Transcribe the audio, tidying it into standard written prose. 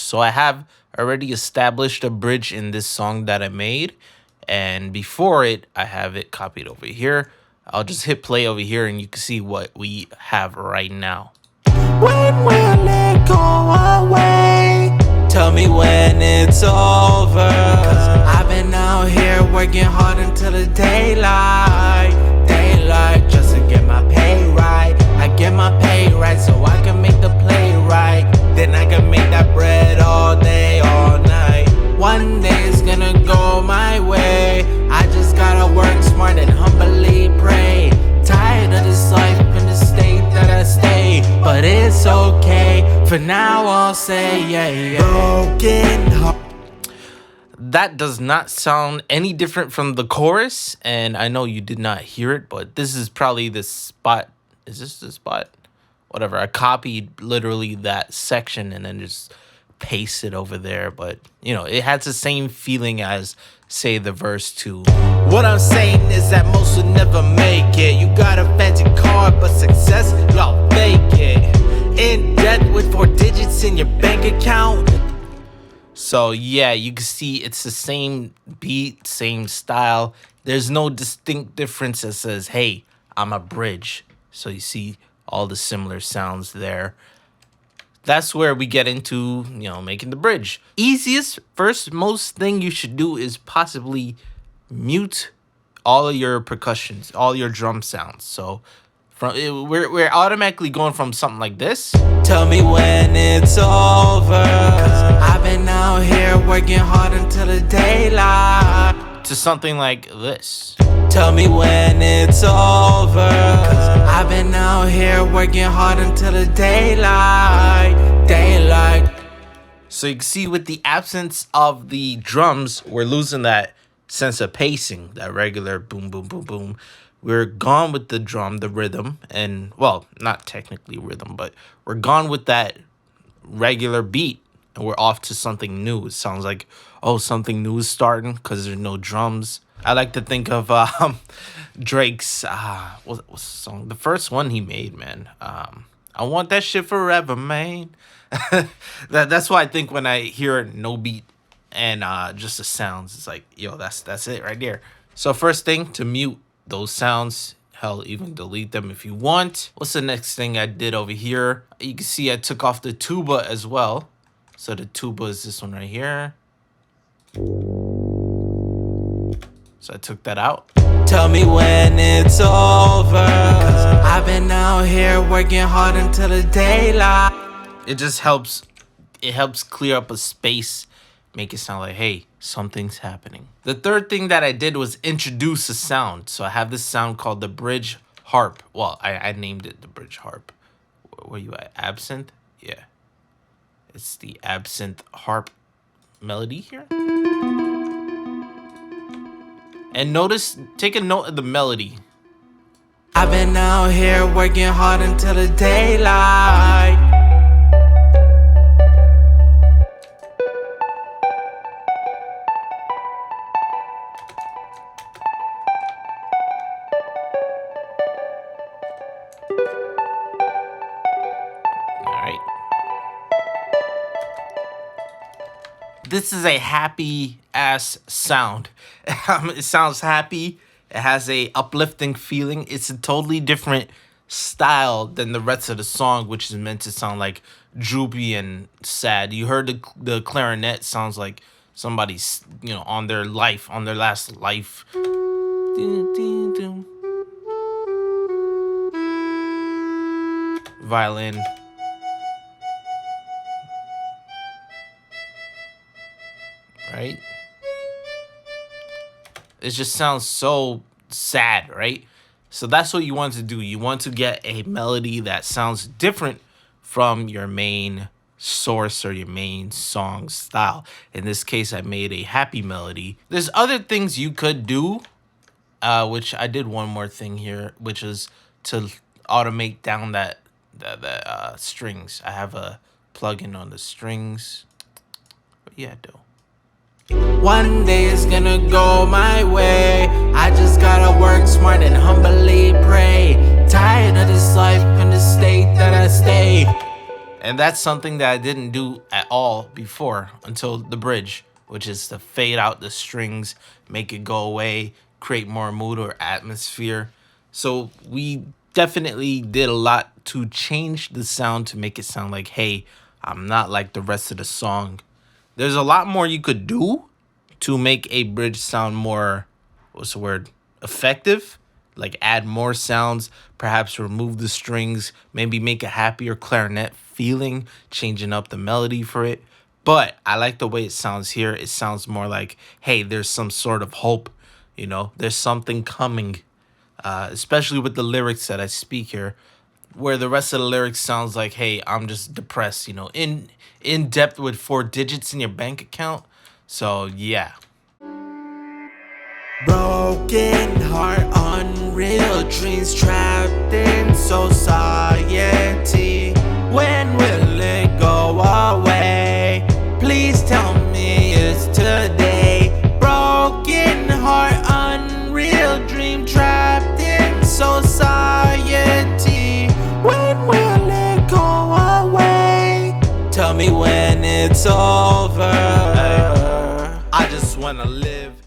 So I have already established a bridge in this song that I made. And before it, I have it copied over here. I'll just hit play over here and you can see what we have right now. When will it go away? Tell me when it's over. 'Cause I've been out here working hard until the daylight. Daylight just to get my pay right. I get my pay right so I can make the play right. Then I can make that bread all day, all night. One day it's gonna go my way. I just gotta work smart and humbly pray. Tired of this life in the state that I stay, but it's okay. For now I'll say yeah. Broken heart. That does not sound any different from the chorus, and I know you did not hear it, but this is probably the spot. Is this the spot? Whatever. I copied literally that section and then just paste it over there, but you know, it has the same feeling as, say, the verse 2. What I'm saying is that most will never make it. You got a fancy car, but success, y'all fake it. In debt with 4 digits in your bank account. So yeah, you can see it's the same beat, same style. There's no distinct difference that says, hey, I'm a bridge. So you see all the similar sounds there. That's where we get into, making the bridge. Easiest, first, most thing you should do is possibly mute all of your percussions, all your drum sounds. So we're automatically going from something like this. Tell me when it's over. 'Cause I've been out here working hard until the daylight. To something like this. Tell me when it's over. 'Cause I've been out here working hard until the daylight. So you can see with the absence of the drums, we're losing that sense of pacing, that regular boom, boom, boom, boom. We're gone with the drum, the rhythm, and, well, not technically rhythm, but we're gone with that regular beat, and we're off to something new. It sounds like, oh, something new is starting because there's no drums. I like to think of Drake's, what's the song? The first one he made, man. I want that shit forever, man. That's what I think when I hear no beat and just the sounds. It's like, yo, that's it right there. So first thing, to mute those sounds, hell, even delete them if you want. What's the next thing I did over here? You can see I took off the tuba as well. So the tuba is this one right here. So I took that out. Tell me when it's over. 'Cause I've been out here working hard until the daylight. It just helps. It helps clear up a space, make it sound like, hey, something's happening. The third thing that I did was introduce a sound. So I have this sound called the bridge harp. Well, I named it the bridge harp. Where you at? Absinthe? Yeah. It's the absinthe harp melody here. And notice, take a note of the melody. I've been out here working hard until the daylight. This is a happy ass sound. It sounds happy. It has a uplifting feeling. It's a totally different style than the rest of the song, which is meant to sound like droopy and sad. You heard the clarinet sounds like somebody's, on their last life. Violin. Right? It just sounds so sad, right? So that's what you want to do. You want to get a melody that sounds different from your main source or your main song style. In this case, I made a happy melody. There's other things you could do, which I did one more thing here, which is to automate down the strings. I have a plugin on the strings. But yeah, I do. One day it's gonna go my way. I just gotta work smart and humbly pray. Tired of this life in the state that I stay. And that's something that I didn't do at all before until the bridge, which is to fade out the strings, make it go away, create more mood or atmosphere. So we definitely did a lot to change the sound to make it sound like, hey, I'm not like the rest of the song. There's a lot more you could do to make a bridge sound more, what's the word, effective. Like add more sounds, perhaps remove the strings, maybe make a happier clarinet feeling, changing up the melody for it. But I like the way it sounds here. It sounds more like, hey, there's some sort of hope, there's something coming, especially with the lyrics that I speak here, where the rest of the lyrics sounds like, hey, I'm just depressed, in depth with 4 digits in your bank account. So yeah. Broken heart, unreal dreams trapped in society. When will it go away? Please tell me it's today. Broken heart, unreal dream trapped in society. When will it go away? Tell me when it's over. I just wanna live